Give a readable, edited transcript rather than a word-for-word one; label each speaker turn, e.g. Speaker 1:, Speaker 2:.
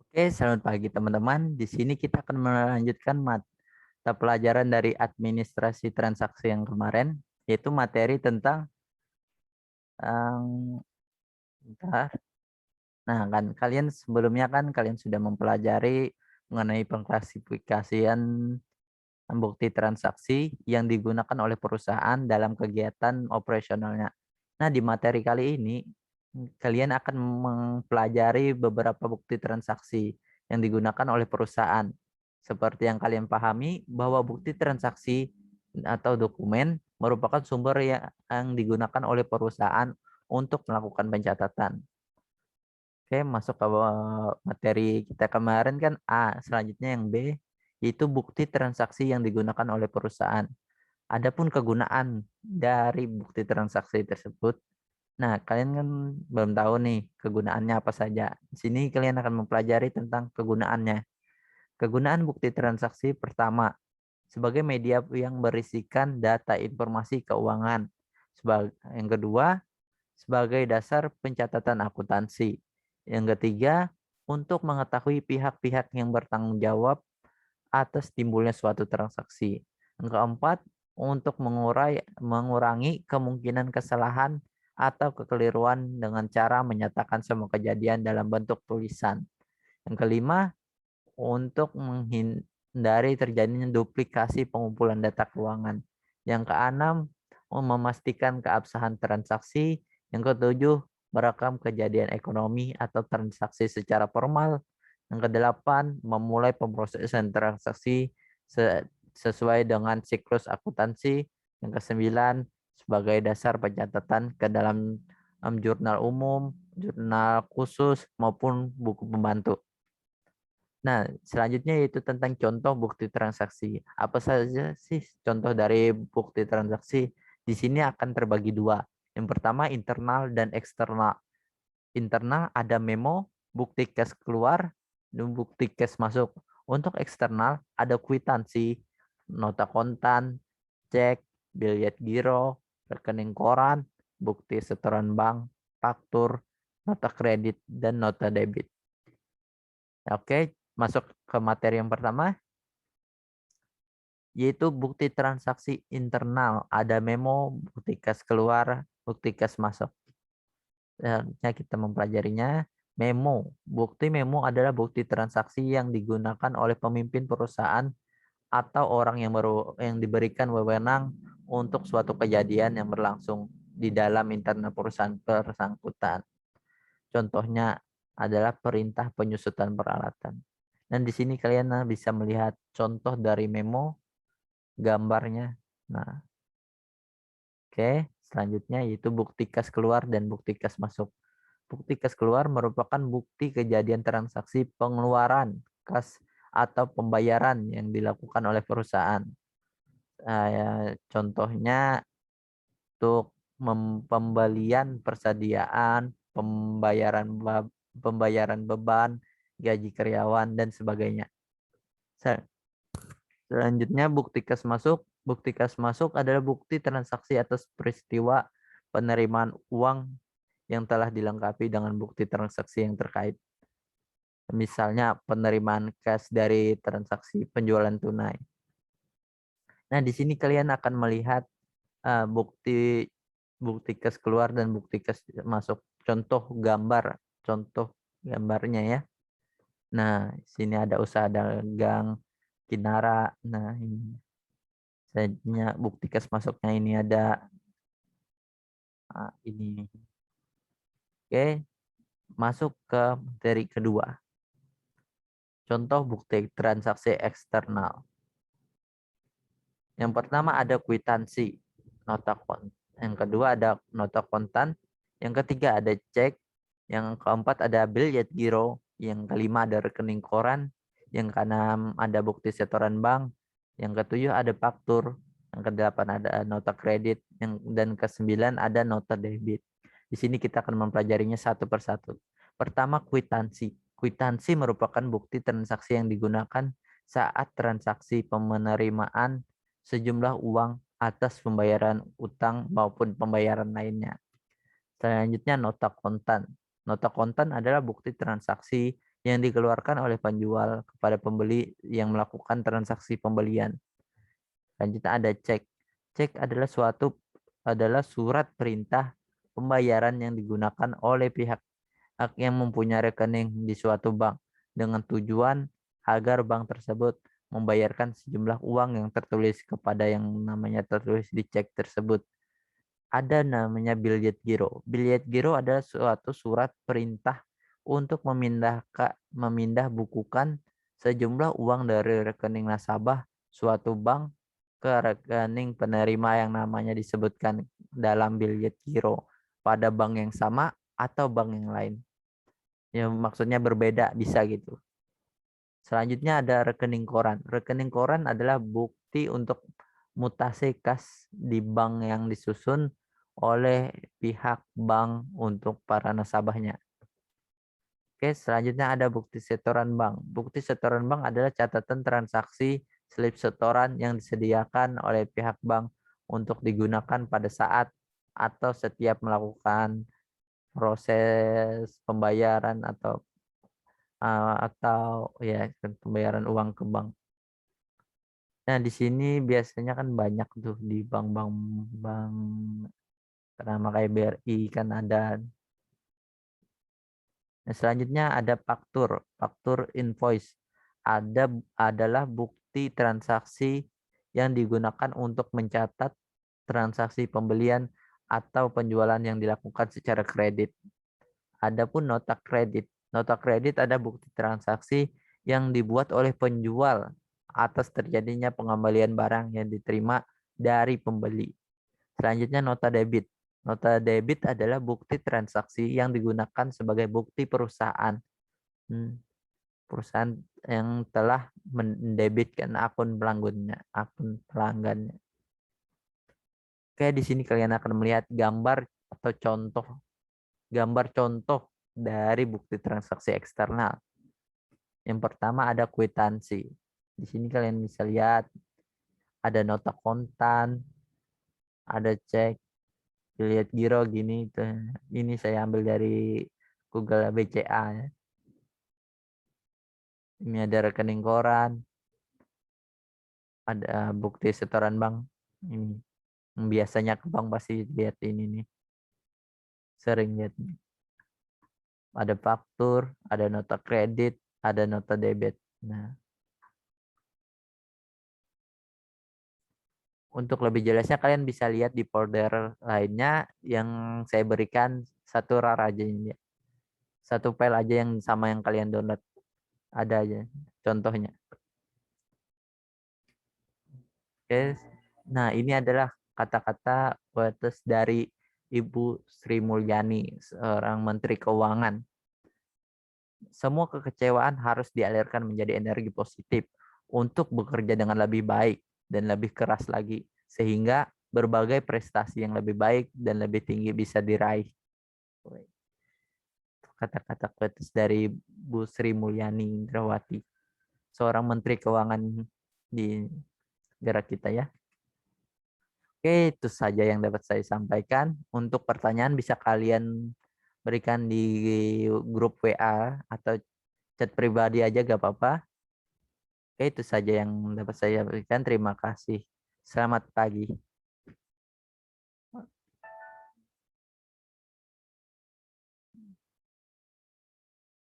Speaker 1: Oke, selamat pagi teman-teman. Di sini kita akan melanjutkan mata pelajaran dari administrasi transaksi yang kemarin, yaitu materi tentang em, bentar. Nah, kan kalian sebelumnya kan kalian sudah mempelajari mengenai pengklasifikasian bukti transaksi yang digunakan oleh perusahaan dalam kegiatan operasionalnya. Nah, di materi kali ini kalian akan mempelajari beberapa bukti transaksi yang digunakan oleh perusahaan. Seperti yang kalian pahami bahwa bukti transaksi atau dokumen merupakan sumber yang digunakan oleh perusahaan untuk melakukan pencatatan. Oke, masuk ke materi kita kemarin kan A, selanjutnya yang B, yaitu bukti transaksi yang digunakan oleh perusahaan. Adapun kegunaan dari bukti transaksi tersebut, nah kalian kan belum tahu nih kegunaannya apa saja. Di sini kalian akan mempelajari tentang kegunaannya. Kegunaan bukti transaksi pertama, sebagai media yang berisikan data informasi keuangan. Yang kedua, sebagai dasar pencatatan akuntansi. Yang ketiga, untuk mengetahui pihak-pihak yang bertanggung jawab atas timbulnya suatu transaksi. Yang keempat, untuk mengurangi kemungkinan kesalahan atau kekeliruan dengan cara menyatakan semua kejadian dalam bentuk tulisan. Yang kelima, untuk menghindari terjadinya duplikasi pengumpulan data keuangan. Yang keenam, memastikan keabsahan transaksi. Yang ketujuh, merekam kejadian ekonomi atau transaksi secara formal. Yang kedelapan, memulai pemrosesan transaksi sesuai dengan siklus akuntansi. Yang kesembilan, sebagai dasar pencatatan ke dalam jurnal umum, jurnal khusus, maupun buku pembantu. Nah, selanjutnya yaitu tentang contoh bukti transaksi. Apa saja sih contoh dari bukti transaksi? Di sini akan terbagi dua. Yang pertama internal dan eksternal. Internal ada memo, bukti cash keluar, dan bukti cash masuk. Untuk eksternal ada kwitansi, nota kontan, cek, bilet giro, rekening koran, bukti setoran bank, faktur, nota kredit, dan nota debit. Oke, masuk ke materi yang pertama, yaitu bukti transaksi internal. Ada memo, bukti kas keluar, bukti kas masuk. Selanjutnya kita mempelajarinya. Memo. Bukti memo adalah bukti transaksi yang digunakan oleh pemimpin perusahaan atau orang yang diberikan wewenang untuk suatu kejadian yang berlangsung di dalam internal perusahaan bersangkutan. Contohnya adalah perintah penyusutan peralatan. Dan di sini kalian bisa melihat contoh dari memo gambarnya. Nah, oke, selanjutnya yaitu bukti kas keluar dan bukti kas masuk. Bukti kas keluar merupakan bukti kejadian transaksi pengeluaran kas atau pembayaran yang dilakukan oleh perusahaan. Contohnya untuk pembelian persediaan, pembayaran beban, gaji karyawan, dan sebagainya. Selanjutnya bukti kas masuk. Bukti kas masuk adalah bukti transaksi atas peristiwa penerimaan uang yang telah dilengkapi dengan bukti transaksi yang terkait. Misalnya penerimaan cash dari transaksi penjualan tunai. Nah, di sini kalian akan melihat bukti kas keluar dan bukti kas masuk. Contoh gambarnya ya. Nah, sini ada usaha dagang Kinara. Nah, ini selanjutnya bukti kas masuknya ini ada ini. Oke, masuk ke materi kedua. Contoh bukti transaksi eksternal. Yang pertama ada kwitansi, nota kontan. Yang kedua ada nota kontan. Yang ketiga ada cek. Yang keempat ada bilet giro. Yang kelima ada rekening koran. Yang keenam ada bukti setoran bank. Yang ketujuh ada faktur. Yang kedelapan ada nota kredit. Dan kesembilan ada nota debit. Di sini kita akan mempelajarinya satu persatu. Pertama, kwitansi. Kwitansi merupakan bukti transaksi yang digunakan saat transaksi penerimaan sejumlah uang atas pembayaran utang maupun pembayaran lainnya. Selanjutnya nota kontan. Nota kontan adalah bukti transaksi yang dikeluarkan oleh penjual kepada pembeli yang melakukan transaksi pembelian. Selanjutnya ada cek. Cek adalah surat perintah pembayaran yang digunakan oleh pihak yang mempunyai rekening di suatu bank dengan tujuan agar bank tersebut membayarkan sejumlah uang yang tertulis kepada yang namanya tertulis di cek tersebut. Ada namanya biljet giro. Biljet giro adalah suatu surat perintah untuk memindah bukukan sejumlah uang dari rekening nasabah suatu bank ke rekening penerima yang namanya disebutkan dalam biljet giro pada bank yang sama atau bank yang lain. Ya, maksudnya berbeda bisa gitu. Selanjutnya ada rekening koran. Rekening koran adalah bukti untuk mutasi kas di bank yang disusun oleh pihak bank untuk para nasabahnya. Oke, selanjutnya ada bukti setoran bank. Bukti setoran bank adalah catatan transaksi slip setoran yang disediakan oleh pihak bank untuk digunakan pada saat atau setiap melakukan proses pembayaran atau ya pembayaran uang ke bank. Nah, di sini biasanya kan banyak tuh di bank-bank ternama kayak BRI kan ada. Nah, selanjutnya ada faktur. Faktur invoice adalah bukti transaksi yang digunakan untuk mencatat transaksi pembelian atau penjualan yang dilakukan secara kredit. Adapun nota kredit. Nota kredit ada bukti transaksi yang dibuat oleh penjual atas terjadinya pengembalian barang yang diterima dari pembeli. Selanjutnya nota debit. Nota debit adalah bukti transaksi yang digunakan sebagai bukti perusahaan. Perusahaan yang telah mendebitkan akun pelanggannya. Oke, di sini kalian akan melihat gambar contoh dari bukti transaksi eksternal. Yang pertama ada kwitansi. Di sini kalian bisa lihat ada nota kontan, ada cek, lihat giro gini tuh. Ini saya ambil dari Google BCA ya. Ini ada rekening koran, ada bukti setoran bank. Ini biasanya ke bank pasti lihat ini nih. Sering lihat. Ada faktur, ada nota kredit, ada nota debit. Nah, untuk lebih jelasnya kalian bisa lihat di folder lainnya yang saya berikan satu rar aja ini. Satu file aja yang sama yang kalian download. Ada aja contohnya. Oke. Nah, ini adalah kata-kata quotes dari Ibu Sri Mulyani, seorang Menteri Keuangan. Semua kekecewaan harus dialirkan menjadi energi positif untuk bekerja dengan lebih baik dan lebih keras lagi, sehingga berbagai prestasi yang lebih baik dan lebih tinggi bisa diraih. Kata-kata quotes dari Bu Sri Mulyani Indrawati, seorang Menteri Keuangan di negara kita ya. Oke, itu saja yang dapat saya sampaikan. Untuk pertanyaan bisa kalian berikan di grup WA atau chat pribadi aja gak apa-apa. Oke, itu saja yang dapat saya berikan. Terima kasih. Selamat pagi.